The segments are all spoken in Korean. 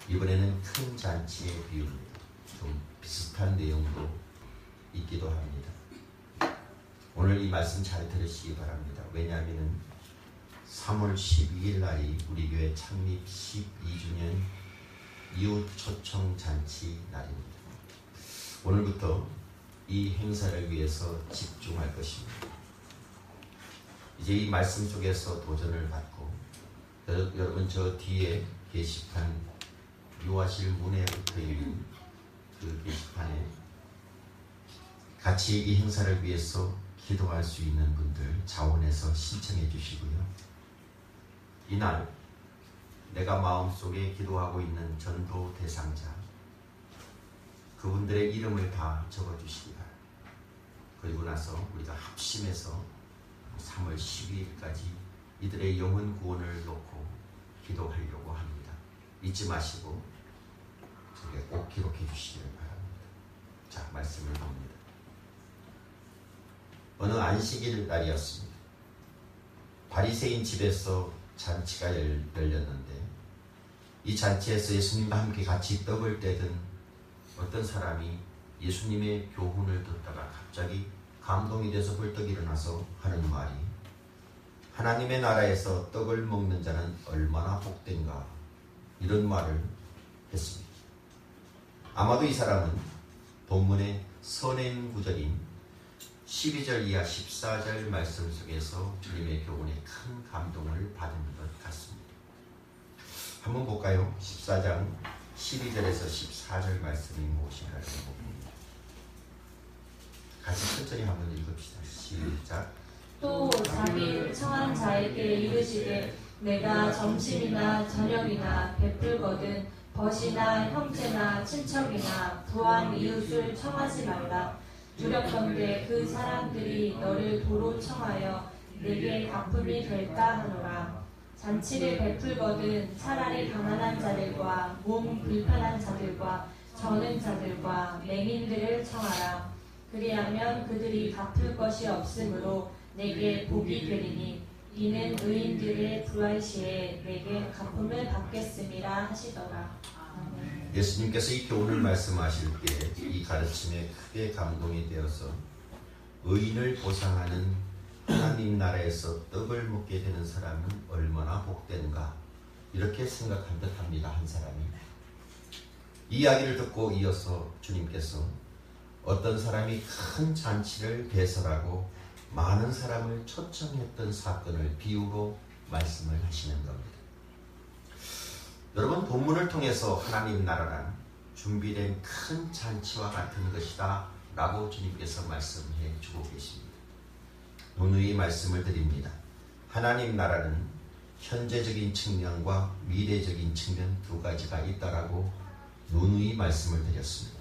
이번에는 큰 잔치의 비유입니다. 좀 비슷한 내용도 있기도 합니다. 오늘 이 말씀 잘 들으시기 바랍니다. 왜냐하면 3월 12일 날이 우리 교회 창립 12주년 이웃 초청 잔치 날입니다. 오늘부터 이 행사를 위해서 집중할 것입니다. 이제 이 말씀 속에서 도전을 받고 여러분 저 뒤에 게시판 유아실 문에 붙어있는 그 게시판에 같이 이 행사를 위해서 기도할 수 있는 분들 자원해서 신청해 주시고요. 이날 내가 마음속에 기도하고 있는 전도 대상자 그분들의 이름을 다 적어주시기 바랍니다. 그리고 나서 우리가 합심해서 3월 12일까지 이들의 영혼 구원을 놓고 기도하려고 합니다. 잊지 마시고 저게 꼭 기록해 주시길 바랍니다. 자, 말씀을 봅니다. 어느 안식일 날이었습니다. 바리새인 집에서 잔치가 열렸는데 이 잔치에서 예수님과 함께 같이 떡을 떼던 어떤 사람이 예수님의 교훈을 듣다가 갑자기 감동이 돼서 벌떡 일어나서 하는 말이 하나님의 나라에서 떡을 먹는 자는 얼마나 복된가 이런 말을 했습니다. 아마도 이 사람은 본문의 선행 구절인 12절 이하 14절 말씀 속에서 주님의 교훈에 큰 감동을 받은 것 같습니다. 한번 볼까요? 14장 12절에서 14절 말씀이 무엇인가를 봅니다. 같이 천천히 한번 읽읍시다. 시작. 또 자기 청한 자에게 이르시되 내가 점심이나 저녁이나 베풀거든 벗이나 형제나 친척이나 부한 이웃을 청하지 말라. 두렵건대 그 사람들이 너를 도로 청하여 내게 갚음이 될까 하노라. 잔치를 베풀거든 차라리 가난한 자들과 몸 불편한 자들과 저는 자들과 맹인들을 청하라. 그리하면 그들이 갚을 것이 없으므로 내게 복이 되리니 이는 의인들의 부활 시에 내게 갚음을 받겠음이라 하시더라. 아멘. 예수님께서 이 교훈을 말씀하실 때 이 가르침에 크게 감동이 되어서 의인을 보상하는 하나님 나라에서 떡을 먹게 되는 사람은 얼마나 복된가 이렇게 생각한 듯합니다. 한 사람이 이 이야기를 듣고 이어서 주님께서 어떤 사람이 큰 잔치를 배설하고 많은 사람을 초청했던 사건을 비유로 말씀을 하시는 겁니다. 여러분, 본문을 통해서 하나님 나라란 준비된 큰 잔치와 같은 것이다 라고 주님께서 말씀해 주고 계십니다. 누누이 말씀을 드립니다. 하나님 나라는 현재적인 측면과 미래적인 측면 두 가지가 있다라고 누누이 말씀을 드렸습니다.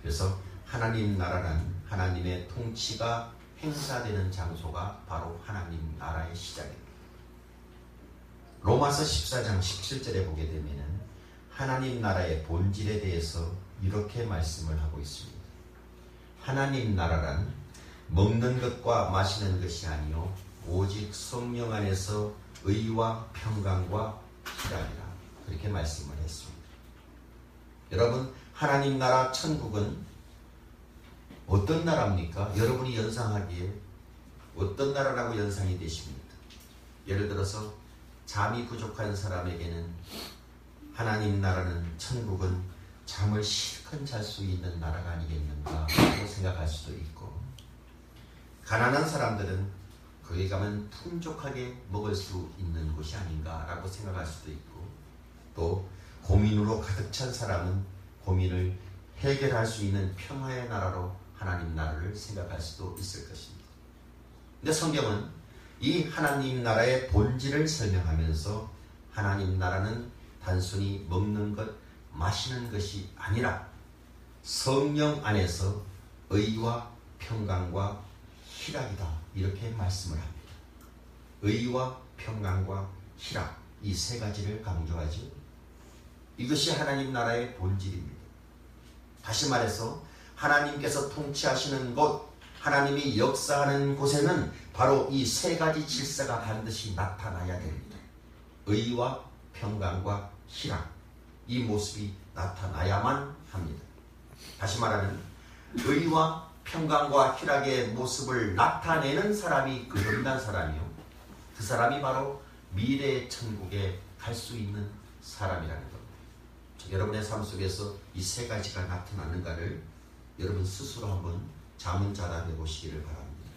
그래서 하나님 나라란 하나님의 통치가 행사되는 장소가 바로 하나님 나라의 시작입니다. 로마서 14장 17절에 보게 되면 하나님 나라의 본질에 대해서 이렇게 말씀을 하고 있습니다. 하나님 나라란 먹는 것과 마시는 것이 아니요 오직 성령 안에서 의와 평강과 희락이라 그렇게 말씀을 했습니다. 여러분, 하나님 나라 천국은 어떤 나라입니까? 여러분이 연상하기에 어떤 나라라고 연상이 되십니까? 예를 들어서 잠이 부족한 사람에게는 하나님 나라는 천국은 잠을 실컷 잘 수 있는 나라가 아니겠는가 라고 생각할 수도 있고, 가난한 사람들은 거기 가면 풍족하게 먹을 수 있는 곳이 아닌가 라고 생각할 수도 있고, 또 고민으로 가득 찬 사람은 고민을 해결할 수 있는 평화의 나라로 하나님 나라를 생각할 수도 있을 것입니다. 근데 성경은 이 하나님 나라의 본질을 설명하면서 하나님 나라는 단순히 먹는 것, 마시는 것이 아니라 성령 안에서 의와 평강과 희락이다 이렇게 말씀을 합니다. 의와 평강과 희락, 이 세 가지를 강조하죠. 이것이 하나님 나라의 본질입니다. 다시 말해서 하나님께서 통치하시는 곳, 하나님이 역사하는 곳에는 바로 이 세 가지 질서가 반드시 나타나야 됩니다. 의와 평강과 희락, 이 모습이 나타나야만 합니다. 다시 말하면 의와 평강과 희락의 모습을 나타내는 사람이 거듭난 사람이요, 그 사람이 바로 미래의 천국에 갈 수 있는 사람이라는 겁니다. 여러분의 삶 속에서 이 세 가지가 나타나는가를 여러분 스스로 한번 자문자답해 보시기를 바랍니다.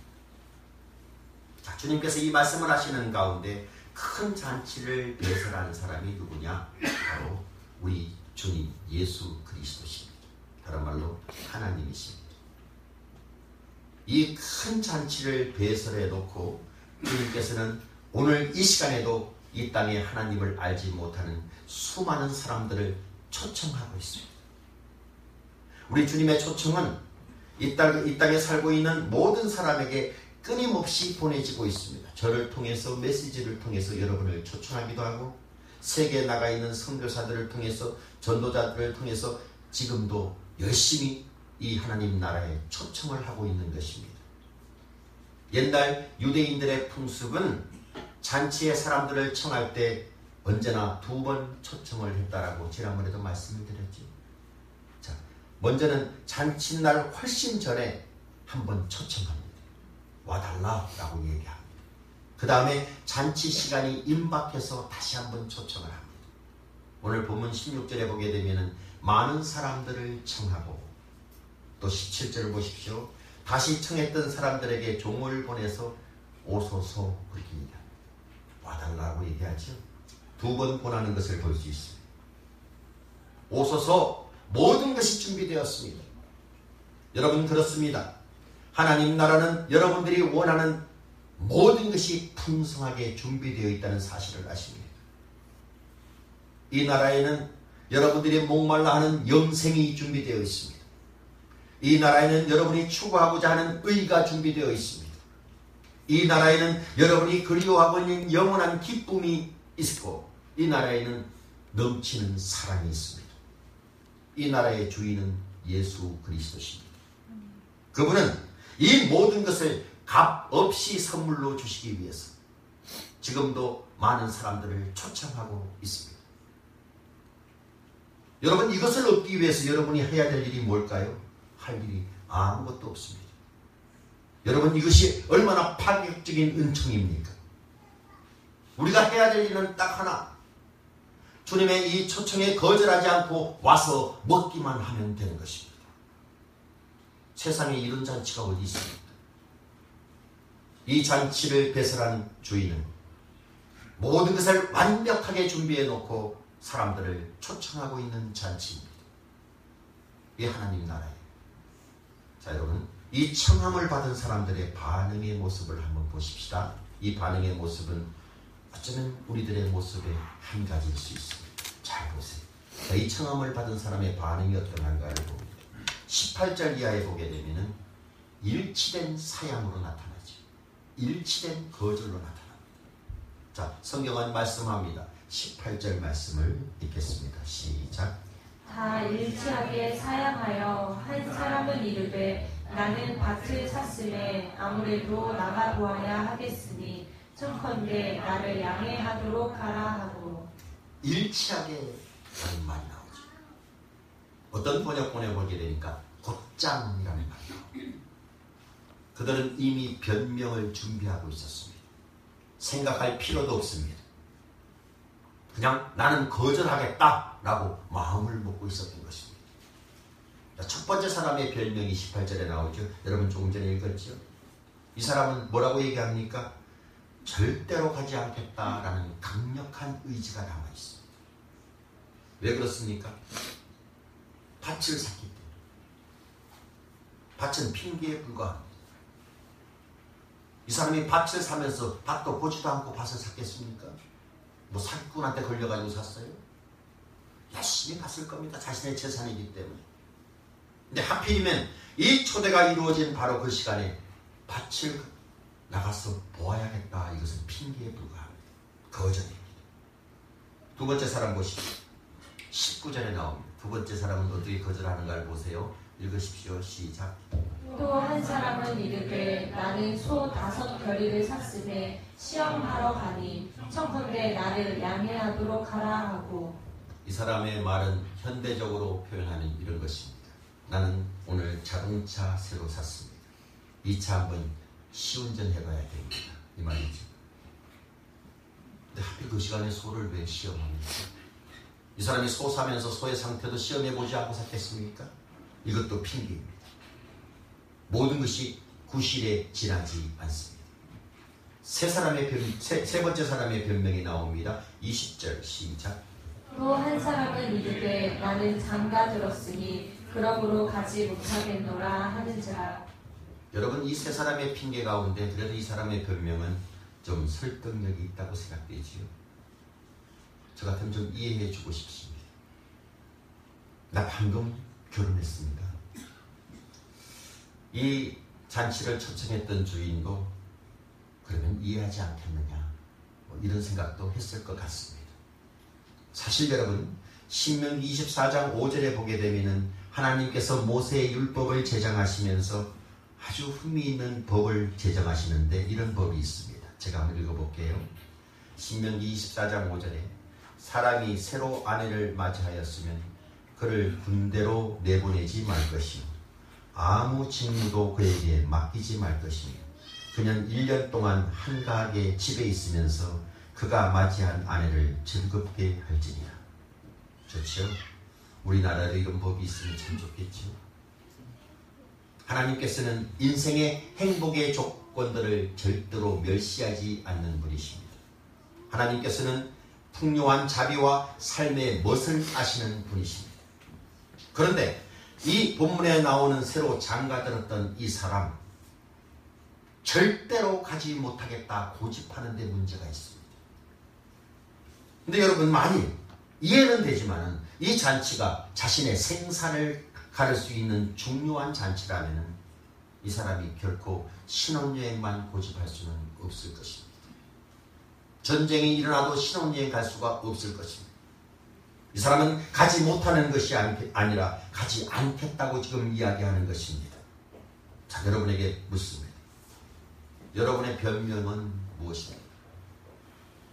자, 주님께서 이 말씀을 하시는 가운데 큰 잔치를 배설하는 사람이 누구냐? 바로 우리 주님 예수 그리스도십니다. 다른 말로 하나님이십니다. 이 큰 잔치를 배설해 놓고 주님께서는 오늘 이 시간에도 이 땅에 하나님을 알지 못하는 수많은 사람들을 초청하고 있습니다. 우리 주님의 초청은 이 땅에 살고 있는 모든 사람에게 끊임없이 보내지고 있습니다. 저를 통해서, 메시지를 통해서 여러분을 초청하기도 하고, 세계에 나가 있는 선교사들을 통해서, 전도자들을 통해서 지금도 열심히 이 하나님 나라에 초청을 하고 있는 것입니다. 옛날 유대인들의 풍습은 잔치에 사람들을 청할 때 언제나 2번 초청을 했다라고 지난번에도 말씀을 드렸죠. 자, 먼저는 잔치날 훨씬 전에 한번 초청합니다. 와달라라고 얘기합니다. 그 다음에 잔치 시간이 임박해서 다시 한번 초청을 합니다. 오늘 본문 16절에 보게 되면 많은 사람들을 청하고, 또 17절을 보십시오. 다시 청했던 사람들에게 종을 보내서 오소서 그렇게 얘기합니다. 와달라고 얘기하죠. 2번 권하는 것을 볼 수 있습니다. 오소서, 모든 것이 준비되었습니다. 여러분, 그렇습니다. 하나님 나라는 여러분들이 원하는 모든 것이 풍성하게 준비되어 있다는 사실을 아십니다. 이 나라에는 여러분들이 목말라 하는 영생이 준비되어 있습니다. 이 나라에는 여러분이 추구하고자 하는 의가 준비되어 있습니다. 이 나라에는 여러분이 그리워하고 있는 영원한 기쁨이 있고, 이 나라에는 넘치는 사랑이 있습니다. 이 나라의 주인은 예수 그리스도십니다. 그분은 이 모든 것을 값 없이 선물로 주시기 위해서 지금도 많은 사람들을 초청하고 있습니다. 여러분, 이것을 얻기 위해서 여러분이 해야 될 일이 뭘까요? 할 일이 아무것도 없습니다. 여러분, 이것이 얼마나 파격적인 은총입니까? 우리가 해야 될 일은 딱 하나, 주님의 이 초청에 거절하지 않고 와서 먹기만 하면 되는 것입니다. 세상에 이런 잔치가 어디 있습니까? 이 잔치를 배설한 주인은 모든 것을 완벽하게 준비해 놓고 사람들을 초청하고 있는 잔치입니다. 이 하나님 나라에. 자, 여러분, 이 청함을 받은 사람들의 반응의 모습을 한번 보십시다. 이 반응의 모습은 어쩌면 우리들의 모습의 한 가지일 수 있습니다. 잘 보세요. 자, 이 청함을 받은 사람의 반응이 어떠한가를 봅니다. 18절 이하에 보게 되면 일치된 사양으로 나타나죠. 일치된 거절로 나타납니다. 자, 성경은 말씀합니다. 18절 말씀을 읽겠습니다. 시작. 다 일치하게 사양하여 한 사람은 이르되 나는 밭을 샀음에 아무래도 나가 보아야 하겠으니 청컨대 나를 양해하도록 하라 하고. 일치하게 라는 말이 나오죠. 어떤 번역본에 보게 되니까 곧장이라는 말이 나옵니다. 그들은 이미 변명을 준비하고 있었습니다. 생각할 필요도 없습니다. 그냥 나는 거절하겠다라고 마음을 먹고 있었던 것입니다. 첫 번째 사람의 별명이 18절에 나오죠. 여러분 조금 전에 읽었죠. 이 사람은 뭐라고 얘기합니까? 절대로 가지 않겠다라는 강력한 의지가 남아있습니다. 왜 그렇습니까? 밭을 샀기 때문에. 밭은 핑계에 불과합니다. 이 사람이 밭을 사면서 밭도 보지도 않고 밭을 샀겠습니까? 뭐 사기꾼한테 걸려가지고 샀어요? 열심히 샀을 겁니다. 자신의 재산이기 때문에. 근데 하필이면 이 초대가 이루어진 바로 그 시간에 밭을 나가서 보아야겠다. 이것은 핑계에 불과합니다. 거절입니다. 두 번째 사람 보십시오. 19절에 나옵니다. 두 번째 사람은 어떻게 거절하는가를 보세요. 읽으십시오. 시작. 또 한 사람은 이르되 나는 소 5겨리를 샀으되 시험하러 가니 청컨대 나를 양해하도록 하라 하고. 이 사람의 말은 현대적으로 표현하는 이런 것입니다. 나는 오늘 자동차 새로 샀습니다. 이 차 한번 시운전 해봐야 됩니다. 이 말이죠. 근데 하필 그 시간에 소를 왜 시험합니까? 이 사람이 소 사면서 소의 상태도 시험해보지 않고 샀겠습니까? 이것도 핑계입니다. 모든 것이 구실에 지나지 않습니다. 세 번째 사람의 변명이 나옵니다. 20절 시작. 또 한 사람은 이르되 나는 장가 들었으니 그러므로 가지 못하겠노라 하는지라. 여러분, 이 세 사람의 핑계 가운데 그래도 이 사람의 변명은 좀 설득력이 있다고 생각되지요. 저 같으면 좀 이해해 주고 싶습니다. 나 방금 결혼했습니다. 이 잔치를 초청했던 주인도 그러면 이해하지 않겠느냐, 이런 생각도 했을 것 같습니다. 사실 여러분, 신명기 24장 5절에 보게 되면은 하나님께서 모세의 율법을 제정하시면서 아주 흥미있는 법을 제정하시는데 이런 법이 있습니다. 제가 한번 읽어볼게요. 신명기 24장 5절에 사람이 새로 아내를 맞이하였으면 그를 군대로 내보내지 말 것이요 아무 직무도 그에게 맡기지 말 것이며 그는 1년 동안 한가하게 집에 있으면서 그가 맞이한 아내를 즐겁게 할지니라. 좋죠? 우리나라에도 이런 법이 있으면 참 좋겠죠. 하나님께서는 인생의 행복의 조건들을 절대로 멸시하지 않는 분이십니다. 하나님께서는 풍요한 자비와 삶의 멋을 아시는 분이십니다. 그런데 이 본문에 나오는 새로 장가들었던 이 사람, 절대로 가지 못하겠다 고집하는 데 문제가 있습니다. 근데 여러분, 만일 이해는 되지만은 이 잔치가 자신의 생사를 가를 수 있는 중요한 잔치라면 이 사람이 결코 신혼여행만 고집할 수는 없을 것입니다. 전쟁이 일어나도 신혼여행 갈 수가 없을 것입니다. 이 사람은 가지 못하는 것이 아니라 가지 않겠다고 지금 이야기하는 것입니다. 자, 여러분에게 묻습니다. 여러분의 변명은 무엇입니까?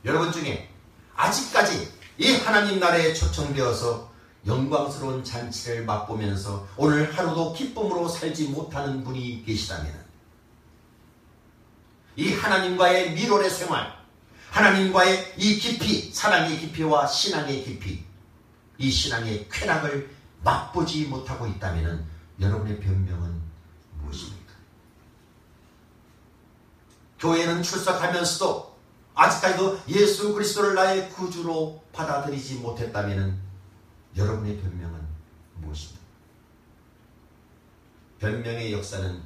여러분 중에 아직까지 이 하나님 나라에 초청되어서 영광스러운 잔치를 맛보면서 오늘 하루도 기쁨으로 살지 못하는 분이 계시다면 이 하나님과의 미로의 생활, 하나님과의 이 깊이, 사랑의 깊이와 신앙의 깊이, 이 신앙의 쾌락을 맛보지 못하고 있다면 여러분의 변명은 무엇입니까? 교회는 출석하면서도 아직까지도 예수 그리스도를 나의 구주로 받아들이지 못했다면 여러분의 변명은 무엇입니까? 변명의 역사는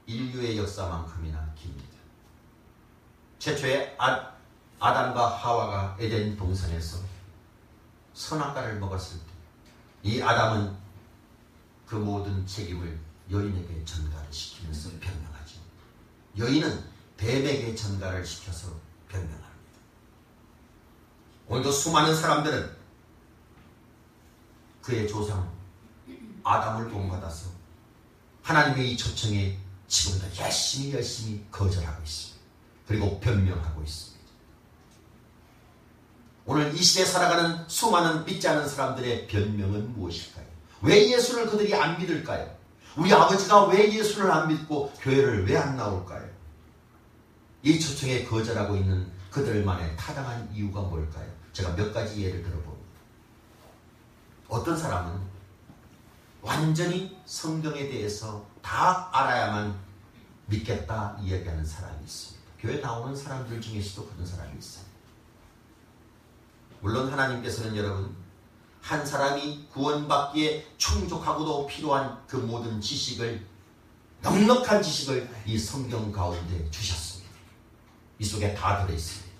인류의 역사만큼이나 깁니다. 최초의 아담과 하와가 에덴 동산에서 선악과를 먹었을 때 이 아담은 그 모든 책임을 여인에게 전가를 시키면서 변명하죠. 여인은 뱀에게 전가를 시켜서 변명합니다. 오늘도 수많은 사람들은 그의 조상 아담을 본받아서 하나님의 이 초청에 지금도 열심히 거절하고 있습니다. 그리고 변명하고 있습니다. 오늘 이 시대에 살아가는 수많은 믿지 않는 사람들의 변명은 무엇일까요? 왜 예수를 그들이 안 믿을까요? 우리 아버지가 왜 예수를 안 믿고 교회를 왜 안 나올까요? 이 초청에 거절하고 있는 그들만의 타당한 이유가 뭘까요? 제가 몇 가지 예를 들어봅니다. 어떤 사람은 완전히 성경에 대해서 다 알아야만 믿겠다 이야기하는 사람이 있습니다. 교회 나오는 사람들 중에서도 그런 사람이 있어요. 물론 하나님께서는 여러분, 한 사람이 구원받기에 충족하고도 필요한 그 모든 지식을, 넉넉한 지식을 이 성경 가운데 주셨습니다. 이 속에 다 들어있습니다.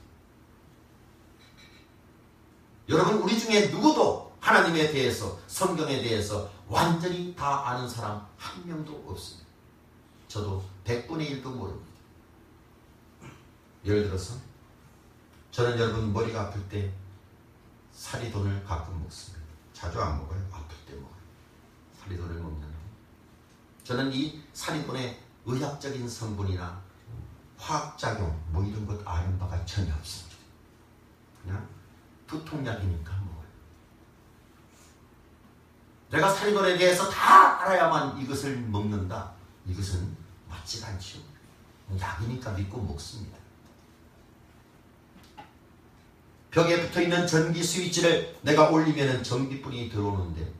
여러분, 우리 중에 누구도 하나님에 대해서, 성경에 대해서 완전히 다 아는 사람 한 명도 없습니다. 저도 100분의 1도 모릅니다. 예를 들어서 저는 여러분 머리가 아플 때 사리돈을 가끔 먹습니다. 자주 안 먹어요. 아플 때 먹어요. 사리돈을 먹는데 저는 이 사리돈의 의학적인 성분이나 화학작용 뭐 이런 것 아는 바가 전혀 없습니다. 그냥 두통약이니까 먹어요. 내가 사리돈에 대해서 다 알아야만 이것을 먹는다. 이것은 맞지 않죠. 약이니까 믿고 먹습니다. 벽에 붙어있는 전기 스위치를 내가 올리면 전기불이 들어오는데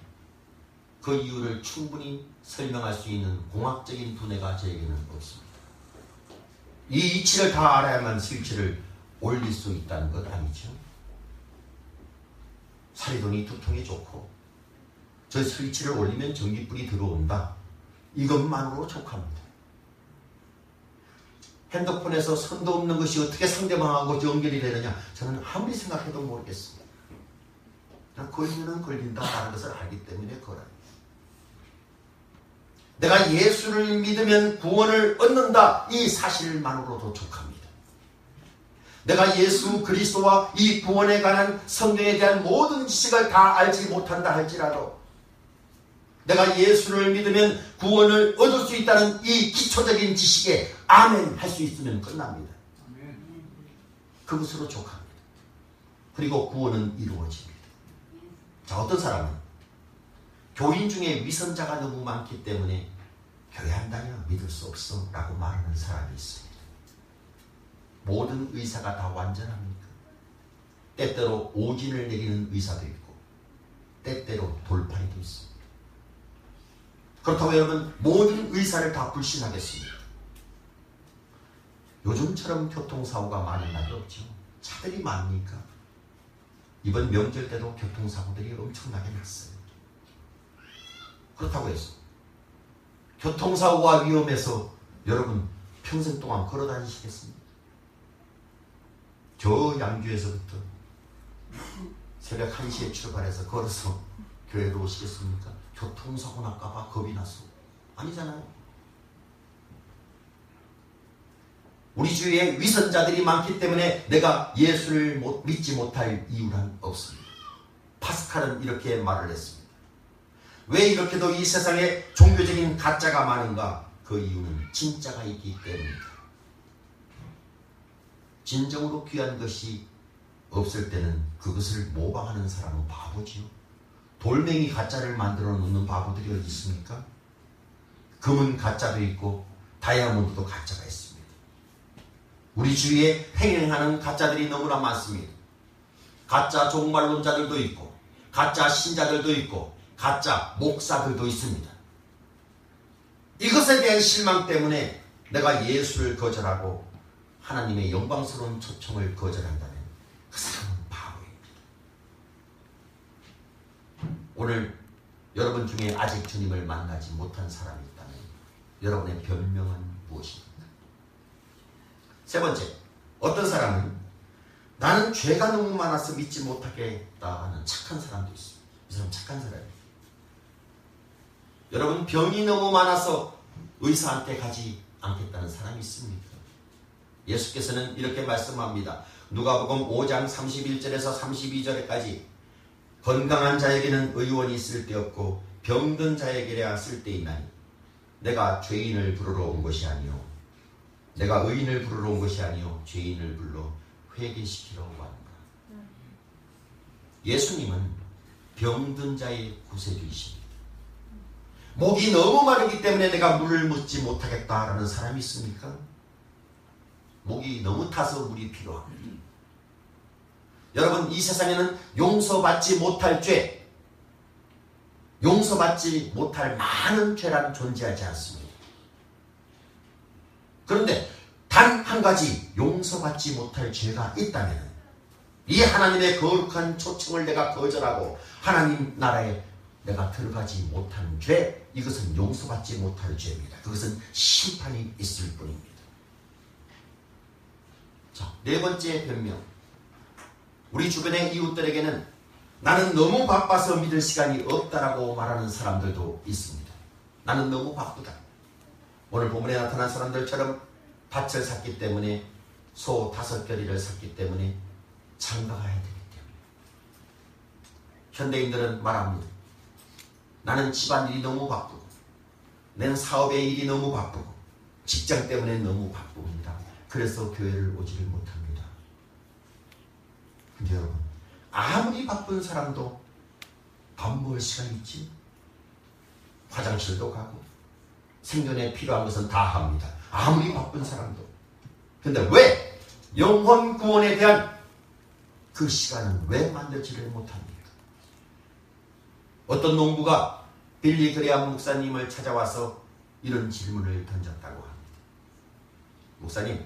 그 이유를 충분히 설명할 수 있는 공학적인 두뇌가 저에게는 없습니다. 이 이치를 다 알아야만 스위치를 올릴 수 있다는 것 아니죠. 사리돈이 두통이 좋고 저 스위치를 올리면 전기불이 들어온다. 이것만으로 족합니다. 핸드폰에서 선도 없는 것이 어떻게 상대방하고 연결이 되느냐, 저는 아무리 생각해도 모르겠습니다. 그냥 걸리면 걸린다라는 것을 알기 때문에 걸어요. 내가 예수를 믿으면 구원을 얻는다. 이 사실만으로도 족합니다. 내가 예수 그리스도와 이 구원에 관한 성경에 대한 모든 지식을 다 알지 못한다 할지라도 내가 예수를 믿으면 구원을 얻을 수 있다는 이 기초적인 지식에 아멘 할 수 있으면 끝납니다. 그것으로 족합니다. 그리고 구원은 이루어집니다. 자, 어떤 사람은 교인 중에 위선자가 너무 많기 때문에 교회 안 다녀 믿을 수 없어 라고 말하는 사람이 있습니다. 모든 의사가 다 완전합니까? 때때로 오진을 내리는 의사도 있고 때때로 돌팔이도 있습니다. 그렇다고 여러분 모든 의사를 다 불신하겠습니다. 요즘처럼 교통사고가 많은 날이 없죠. 차들이 많으니까. 이번 명절 때도 교통사고들이 엄청나게 났어요. 그렇다고 해서 교통사고가 위험해서 여러분 평생 동안 걸어 다니시겠습니까? 저 양주에서부터 새벽 1시에 출발해서 걸어서 교회로 오시겠습니까? 교통사고 날까봐 겁이 나서. 아니잖아요. 우리 주위에 위선자들이 많기 때문에 내가 예수를 믿지 못할 이유는 없습니다. 파스칼은 이렇게 말을 했습니다. 왜 이렇게도 이 세상에 종교적인 가짜가 많은가? 그 이유는 진짜가 있기 때문입니다. 진정으로 귀한 것이 없을 때는 그것을 모방하는 사람은 바보지요. 돌멩이 가짜를 만들어 놓는 바보들이 어디 있습니까? 금은 가짜도 있고 다이아몬드도 가짜가 있습니다. 우리 주위에 횡행하는 가짜들이 너무나 많습니다. 가짜 종말론자들도 있고 가짜 신자들도 있고 가짜 목사들도 있습니다. 이것에 대한 실망 때문에 내가 예수를 거절하고 하나님의 영광스러운 초청을 거절한다면 그 사람은 바보입니다. 오늘 여러분 중에 아직 주님을 만나지 못한 사람이 있다면 여러분의 변명은 무엇입니까? 세 번째, 어떤 사람은 나는 죄가 너무 많아서 믿지 못하겠다 하는 착한 사람도 있습니다. 이 사람 착한 사람이에요. 여러분 병이 너무 많아서 의사한테 가지 않겠다는 사람이 있습니까? 예수께서는 이렇게 말씀합니다. 누가복음 5장 31절에서 32절까지 건강한 자에게는 의원이 쓸데없고 병든 자에게야 쓸데있나니 내가 죄인을 부르러 온 것이 아니요 내가 의인을 부르러 온 것이 아니요 죄인을 불러 회개시키러 왔다. 예수님은 병든 자의 구세주이십니다. 목이 너무 마르기 때문에 내가 물을 묻지 못하겠다라는 사람이 있습니까? 목이 너무 타서 물이 필요합니다. 여러분 이 세상에는 용서받지 못할 죄, 용서받지 못할 많은 죄란 존재하지 않습니다. 그런데 단 한 가지 용서받지 못할 죄가 있다면 이 하나님의 거룩한 초청을 내가 거절하고 하나님 나라에 내가 들어가지 못한 죄, 이것은 용서받지 못할 죄입니다. 그것은 심판이 있을 뿐입니다. 자, 네 번째 변명. 우리 주변의 이웃들에게는 나는 너무 바빠서 믿을 시간이 없다라고 말하는 사람들도 있습니다. 나는 너무 바쁘다. 오늘 본문에 나타난 사람들처럼 밭을 샀기 때문에 소 5겨리를 샀기 때문에 장가 가야 되기 때문에. 현대인들은 말합니다. 나는 집안일이 너무 바쁘고 내 사업의 일이 너무 바쁘고 직장 때문에 너무 바쁩니다. 그래서 교회를 오지를 못합니다. 근데 여러분 아무리 바쁜 사람도 밥 먹을 시간이 있지? 화장실도 가고 생존에 필요한 것은 다 합니다. 아무리 바쁜 사람도. 근데 왜 영혼 구원에 대한 그 시간은 왜 만들지를 못합니까? 어떤 농부가 빌리 그레암 목사님을 찾아와서 이런 질문을 던졌다고 합니다. 목사님,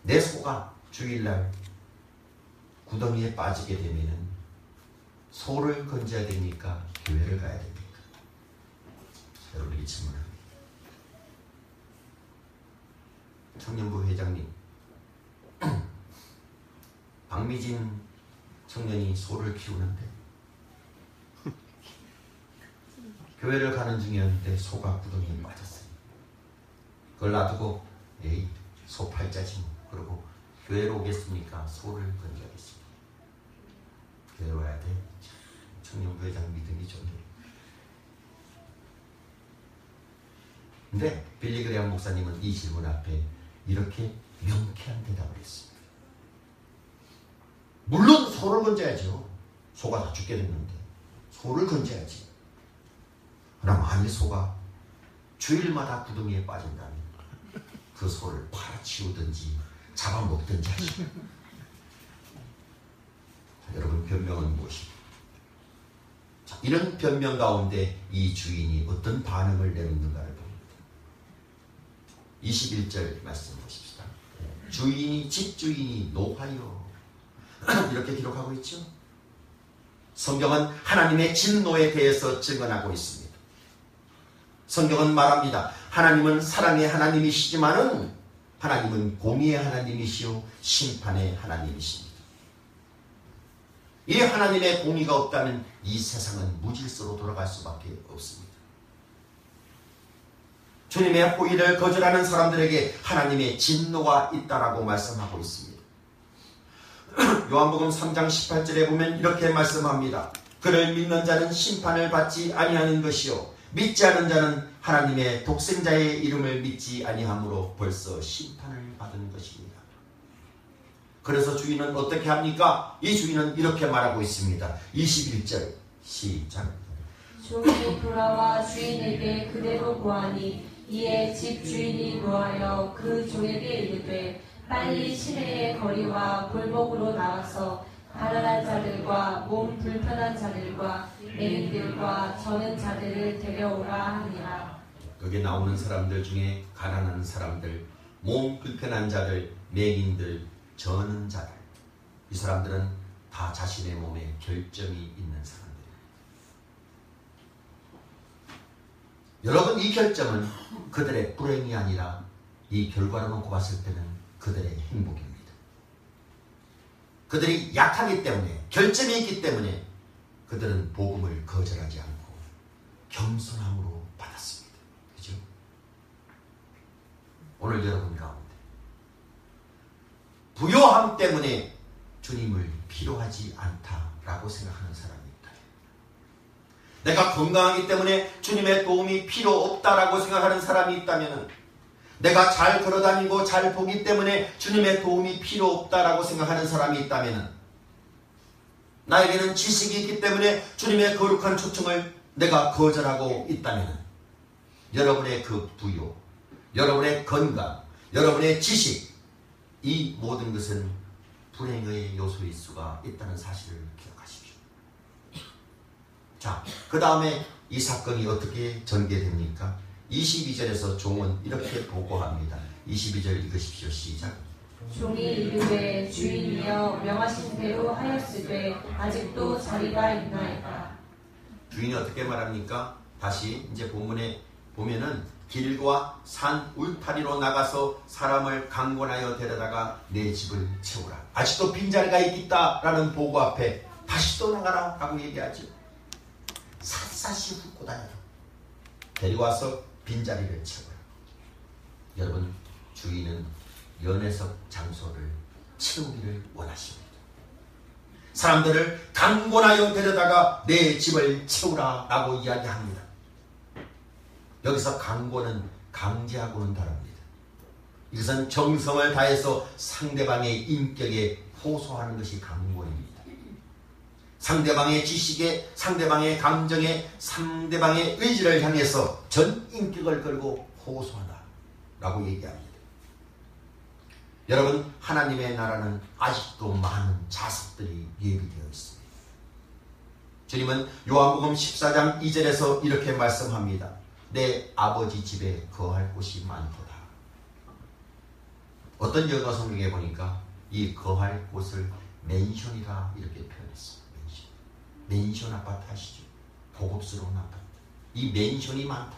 내 소가 주일날 구덩이에 빠지게 되면은 소를 건져야 됩니까? 교회를 가야 됩니까? 여러분이 질문합니다. 청년부 회장님, 박미진 청년이 소를 키우는데 교회를 가는 중이었는데 소가 구덩이에 빠졌어요. 그걸 놔두고 에이 소 팔자지 뭐 그러고 교회로 오겠습니까? 소를 건져야겠습니다. 교회로 와야 돼. 청년부 회장 믿음이 좋네요. 근데 빌리 그레암 목사님은 이 질문 앞에 이렇게 명쾌한 대답을 했습니다. 물론 소를 건져야죠. 소가 다 죽게 됐는데 소를 건져야지. 그러나 만일 소가 주일마다 구덩이에 빠진다면 그 소를 팔아치우든지 잡아먹든지 하시오. 여러분, 변명은 무엇입니까? 자, 이런 변명 가운데 이 주인이 어떤 반응을 내놓는가를 봅니다. 21절 말씀 보십시다. 주인이 집주인이 노하여 이렇게 기록하고 있죠. 성경은 하나님의 진노에 대해서 증언하고 있습니다. 성경은 말합니다. 하나님은 사랑의 하나님이시지만은 하나님은 공의의 하나님이시요 심판의 하나님이십니다. 이 하나님의 공의가 없다면 이 세상은 무질서로 돌아갈 수밖에 없습니다. 주님의 호의를 거절하는 사람들에게 하나님의 진노가 있다라고 말씀하고 있습니다. 요한복음 3장 18절에 보면 이렇게 말씀합니다. 그를 믿는 자는 심판을 받지 아니하는 것이요 믿지 않은 자는 하나님의 독생자의 이름을 믿지 아니함으로 벌써 심판을 받은 것입니다. 그래서 주인은 어떻게 합니까? 이 주인은 이렇게 말하고 있습니다. 21절 시작. 종이 돌아와 주인에게 그대로 고하니 이에 집 주인이 노하여 그 종에게 이르되 빨리 시내의 거리와 골목으로 나와서 가난한 자들과 몸 불편한 자들과 맹인들과 저는 자들을 데려오라 하니라. 여기 나오는 사람들 중에 가난한 사람들, 몸 불편한 자들, 맹인들, 저는 자들, 이 사람들은 다 자신의 몸에 결점이 있는 사람들입니다. 여러분, 이 결점은 그들의 불행이 아니라 이 결과를 놓고 봤을 때는 그들의 행복입니다. 그들이 약하기 때문에, 결점이 있기 때문에 그들은 복음을 거절하지 않고 겸손함으로 받았습니다. 그죠? 오늘 여러분 가운데 부요함 때문에 주님을 필요하지 않다라고 생각하는 사람이 있다. 내가 건강하기 때문에 주님의 도움이 필요 없다라고 생각하는 사람이 있다면, 내가 잘 걸어다니고 잘 보기 때문에 주님의 도움이 필요 없다라고 생각하는 사람이 있다면, 나에게는 지식이 있기 때문에 주님의 거룩한 초청을 내가 거절하고 있다면, 여러분의 그 부요, 여러분의 건강, 여러분의 지식, 이 모든 것은 불행의 요소일 수가 있다는 사실을 기억하십시오. 자, 그 다음에 이 사건이 어떻게 전개됩니까? 22절에서 종은 이렇게 보고합니다. 22절 읽으십시오. 시작. 종이 이르되 주인이여 명하신 대로 하였으되 아직도 자리가 있나이다. 주인이 어떻게 말합니까? 다시 이제 본문에 보면은 길과 산 울타리로 나가서 사람을 강권하여 데려다가 내 집을 채우라. 아직도 빈자리가 있다라는 보고 앞에 다시 또 나가라 라고 얘기하죠. 샅샅이 훑고 다녀라. 데리고 와서 빈자리를 채워라. 여러분, 주인은 연회석 장소를 채우기를 원하십니다. 사람들을 강권하여 데려다가 내 집을 채우라 라고 이야기합니다. 여기서 강권은 강제하고는 다릅니다. 이것은 정성을 다해서 상대방의 인격에 호소하는 것이 강권입니다. 상대방의 지식에, 상대방의 감정에, 상대방의 의지를 향해서 전 인격을 걸고 호소하다 라고 얘기합니다. 여러분, 하나님의 나라는 아직도 많은 자석들이 예비되어 있습니다. 주님은 요한복음 14장 2절에서 이렇게 말씀합니다. 내 아버지 집에 거할 곳이 많도다. 어떤 영어 성경에 보니까 이 거할 곳을 맨션이라 이렇게 표현했어요. 맨션 아파트 아시죠? 고급스러운 아파트. 이 맨션이 많다.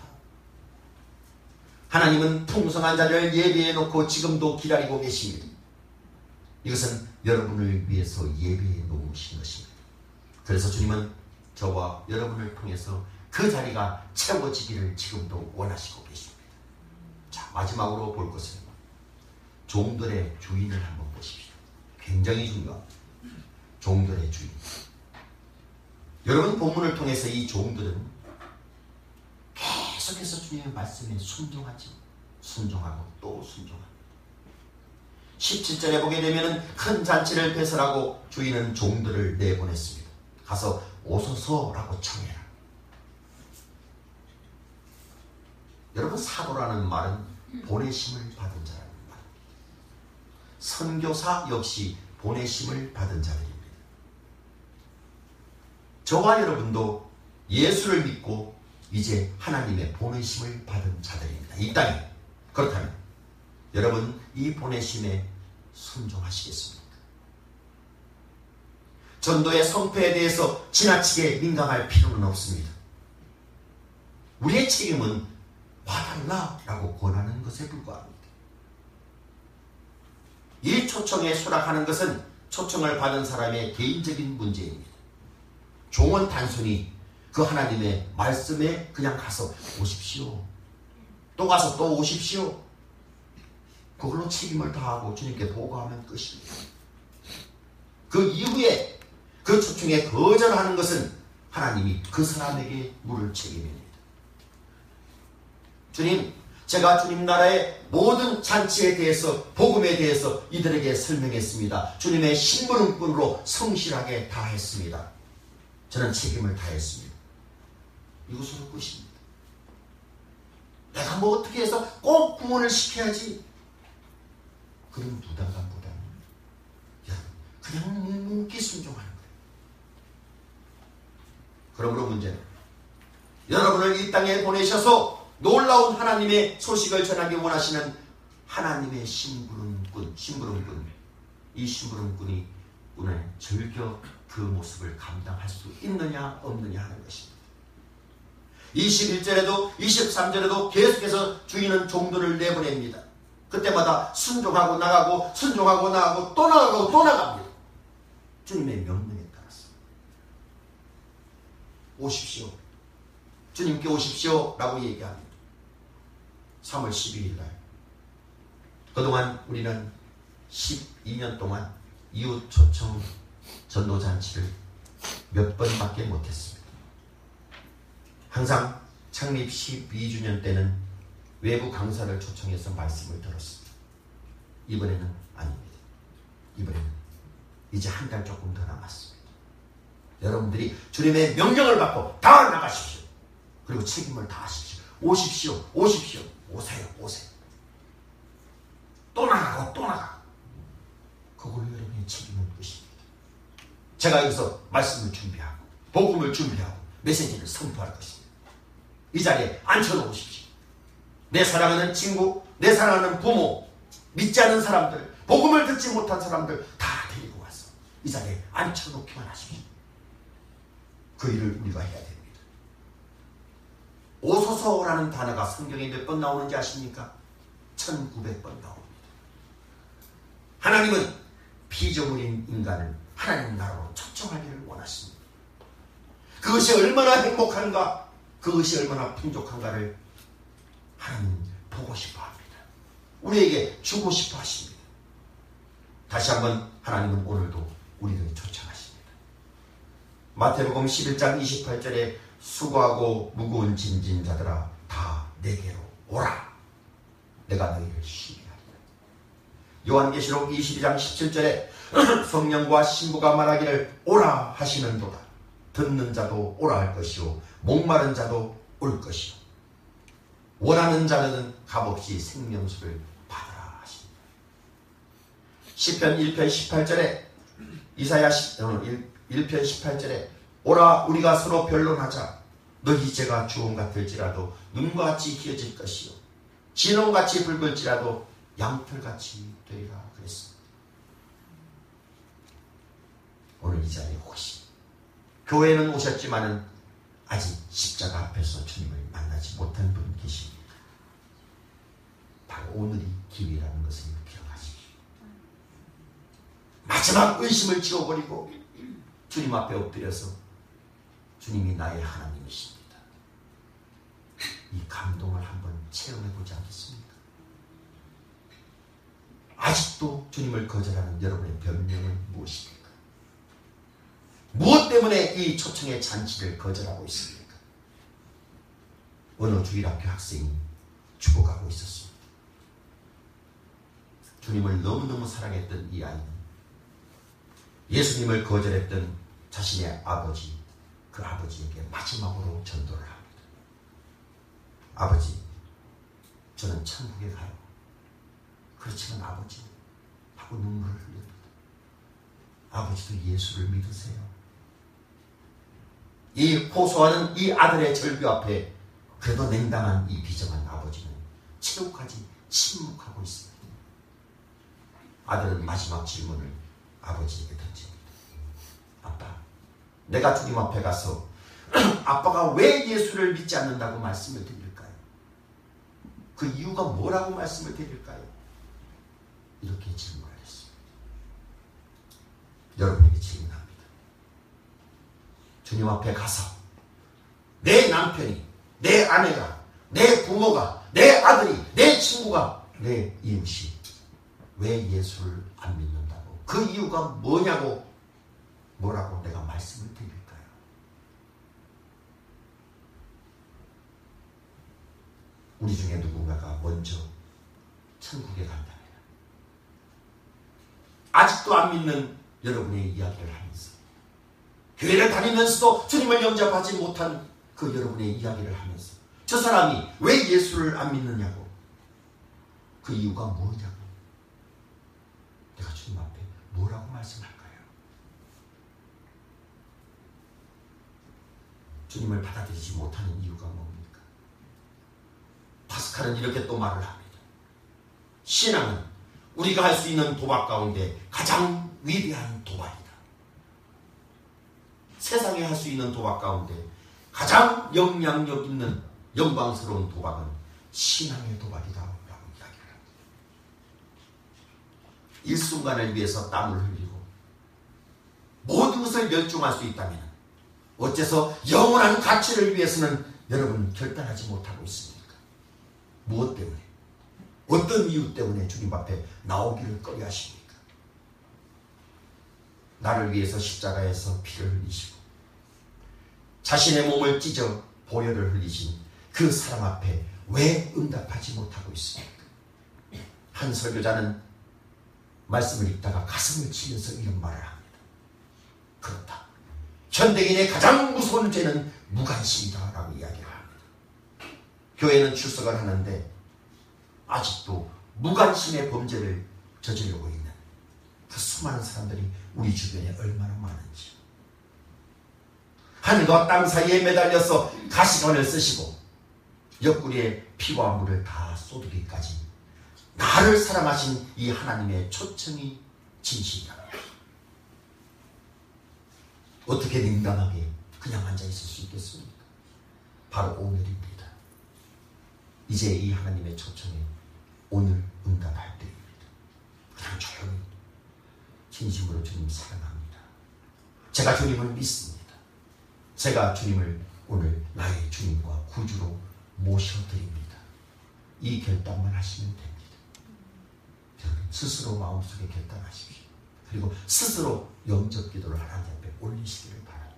하나님은 풍성한 자리를 예비해 놓고 지금도 기다리고 계십니다. 이것은 여러분을 위해서 예비해 놓으신 것입니다. 그래서 주님은 저와 여러분을 통해서 그 자리가 채워지기를 지금도 원하시고 계십니다. 자, 마지막으로 볼 것은 종들의 주인을 한번 보십시오. 굉장히 중요합니다. 종들의 주인. 여러분, 본문을 통해서 이 종들은 계속해서 주님의 말씀에 순종하지. 순종하고 또 순종하고. 17절에 보게 되면 큰 잔치를 배설하고 주인은 종들을 내보냈습니다. 가서 오소서라고 청해라. 여러분, 사도라는 말은 보내심을 받은 자라는 말. 선교사 역시 보내심을 받은 자들입니다. 저와 여러분도 예수를 믿고 이제 하나님의 보내심을 받은 자들입니다. 이 땅에. 그렇다면 여러분, 이 보내심에 순종하시겠습니까? 전도의 성패에 대해서 지나치게 민감할 필요는 없습니다. 우리의 책임은 와달라라고 권하는 것에 불과합니다. 이 초청에 수락하는 것은 초청을 받은 사람의 개인적인 문제입니다. 종은 단순히 그 하나님의 말씀에 그냥 가서 오십시오. 또 가서 또 오십시오. 그걸로 책임을 다하고 주님께 보고하면 끝입니다. 그 이후에 그 초청에 거절하는 것은 하나님이 그 사람에게 물을 책임입니다. 주님, 제가 주님 나라의 모든 잔치에 대해서, 복음에 대해서 이들에게 설명했습니다. 주님의 심부름꾼으로 성실하게 다했습니다. 저는 책임을 다했습니다. 이것으로 끝입니다. 내가 뭐 어떻게 해서 꼭 구원을 시켜야지. 그런 부담감보다는 그냥 묵묵히 순종하는 거예요. 그러므로 문제는 여러분을 이 땅에 보내셔서 놀라운 하나님의 소식을 전하기 원하시는 하나님의 심부름꾼, 이 심부름꾼이 오늘 즐겨 그 모습을 감당할 수 있느냐 없느냐 하는 것입니다. 21절에도 23절에도 계속해서 주인은 종들을 내보냅니다. 그때마다 순종하고 나가고 순종하고 나가고 또 나가고 또 나갑니다. 주님의 명령에 따라서. 오십시오. 주님께 오십시오 라고 얘기합니다. 3월 12일 날. 그동안 우리는 12년 동안 이웃 초청 전도잔치를 몇 번밖에 못했습니다. 항상 창립 12주년 때는 외부 강사를 초청해서 말씀을 들었습니다. 이번에는 아닙니다. 이번에는 이제 한 달 조금 더 남았습니다. 여러분들이 주님의 명령을 받고 다 나가십시오. 그리고 책임을 다하십시오. 오십시오. 오십시오. 오세요. 오세요. 또 나가고 또 나가. 그걸로 여러분의 책임은 끝입니다. 제가 여기서 말씀을 준비하고 복음을 준비하고 메시지를 선포할 것입니다. 이 자리에 앉혀놓으십시오. 내 사랑하는 친구, 내 사랑하는 부모, 믿지 않는 사람들, 복음을 듣지 못한 사람들 다 데리고 와서 이 자리에 앉혀놓기만 하십시오. 그 일을 우리가 해야 됩니다. 오소서라는 단어가 성경에 몇 번 나오는지 아십니까? 1900번 나옵니다. 하나님은 피조물인 인간을 하나님 나라로 초청하기를 원하십니다. 그것이 얼마나 행복한가, 그것이 얼마나 풍족한가를 하나님 보고 싶어 합니다. 우리에게 주고 싶어 하십니다. 다시 한번 하나님은 오늘도 우리를 초청하십니다. 마태복음 11장 28절에 수고하고 무거운 짐진 자들아 다 내게로 오라. 내가 너희를 쉬게 하리라. 요한계시록 22장 17절에 성령과 신부가 말하기를 오라 하시는도다. 듣는 자도 오라 할 것이요 목마른 자도 올 것이요 원하는 자는 값없이 생명수를 받으라 하십니다. 시편 1편 18절에 이사야 1편 18절에 오라 우리가 서로 변론하자. 너희 죄가 주홍 같을지라도 눈과 같이 희어질 것이요 진홍같이 붉을지라도 양털같이 되리라 그랬습니다. 오늘 이 자리에 혹시 교회는 오셨지만은 아직 십자가 앞에서 주님을 만나지 못한 분 계십니까? 바로 오늘이 기회라는 것을 기억하십시오. 마지막 의심을 지워버리고 주님 앞에 엎드려서 주님이 나의 하나님이십니다. 이 감동을 한번 체험해보지 않겠습니까? 아직도 주님을 거절하는 여러분의 변명은 무엇입니까? 무엇 때문에 이 초청의 잔치를 거절하고 있습니까? 어느 주일학교 학생이 죽어가고 있었습니다. 주님을 너무너무 사랑했던 이 아이는 예수님을 거절했던 자신의 아버지, 그 아버지에게 마지막으로 전도를 합니다. 아버지, 저는 천국에 가요. 그렇지만 아버지 하고 눈물을 흘립니다. 아버지도 예수를 믿으세요. 이 호소하는 이 아들의 절규 앞에 그래도 냉담한 이 비정한 아버지는 최후까지 침묵하고 있습니다. 아들은 마지막 질문을 아버지에게 던집니다. 아빠, 내가 주님 앞에 가서 아빠가 왜 예수를 믿지 않는다고 말씀을 드릴까요? 그 이유가 뭐라고 말씀을 드릴까요? 이렇게 질문을 했습니다. 여러분에게 질문합니다. 주님 앞에 가서 내 남편이, 내 아내가, 내 부모가, 내 아들이, 내 친구가, 내 이웃이 왜 예수를 안 믿는다고, 그 이유가 뭐냐고, 뭐라고 내가 말씀을 드릴까요? 우리 중에 누군가가 먼저 천국에 간다면 아직도 안 믿는 여러분의 이야기를 하면서, 교회를 다니면서도 주님을 영접하지 못한 그 여러분의 이야기를 하면서, 저 사람이 왜 예수를 안 믿느냐고, 그 이유가 뭐냐고, 내가 주님 앞에 뭐라고 말씀할까요? 주님을 받아들이지 못하는 이유가 뭡니까? 파스칼은 이렇게 또 말을 합니다. 신앙은 우리가 할 수 있는 도박 가운데 가장 위대한 도박이다. 세상에 할 수 있는 도박 가운데 가장 영향력 있는 영광스러운 도박은 신앙의 도박이다 라고 이야기를 합니다. 일순간을 위해서 땀을 흘리고 모든 것을 멸종할 수 있다면 어째서 영원한 가치를 위해서는 여러분 결단하지 못하고 있습니까? 무엇 때문에? 어떤 이유 때문에 주님 앞에 나오기를 꺼려하십니까? 나를 위해서 십자가에서 피를 흘리시고 자신의 몸을 찢어 보혈을 흘리신 그 사랑 앞에 왜 응답하지 못하고 있습니까? 한 설교자는 말씀을 읽다가 가슴을 치면서 이런 말을 합니다. 그렇다. 현대인의 가장 무서운 죄는 무관심이다 라고 이야기를 합니다. 교회는 출석을 하는데 아직도 무관심의 범죄를 저지르고 있는 그 수많은 사람들이 우리 주변에 얼마나 많은지, 하늘과 땅 사이에 매달려서 가시관을 쓰시고 옆구리에 피와 물을 다 쏟으기까지 나를 사랑하신 이 하나님의 초청이 진실이다. 어떻게 냉담하게 그냥 앉아있을 수 있겠습니까? 바로 오늘입니다. 이제 이 하나님의 초청에 오늘 응답할 때입니다. 그냥 조용히 진심으로 주님 사랑합니다. 제가 주님을 믿습니다. 제가 주님을 오늘 나의 주님과 구주로 모셔드립니다. 이 결단만 하시면 됩니다. 스스로 마음속에 결단하십시오. 그리고 스스로 영접 기도를 하나님 앞에 올리시기를 바랍니다.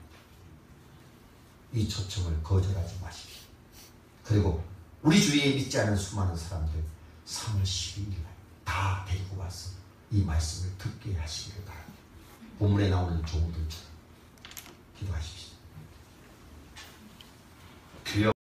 이 초청을 거절하지 마십시오. 그리고 우리 주위에 믿지 않은 수많은 사람들 3월 12일 날 다 데리고 와서 이 말씀을 듣게 하시기를 바랍니다. 본문에 나오는 종들처럼 기도하십시오. 주여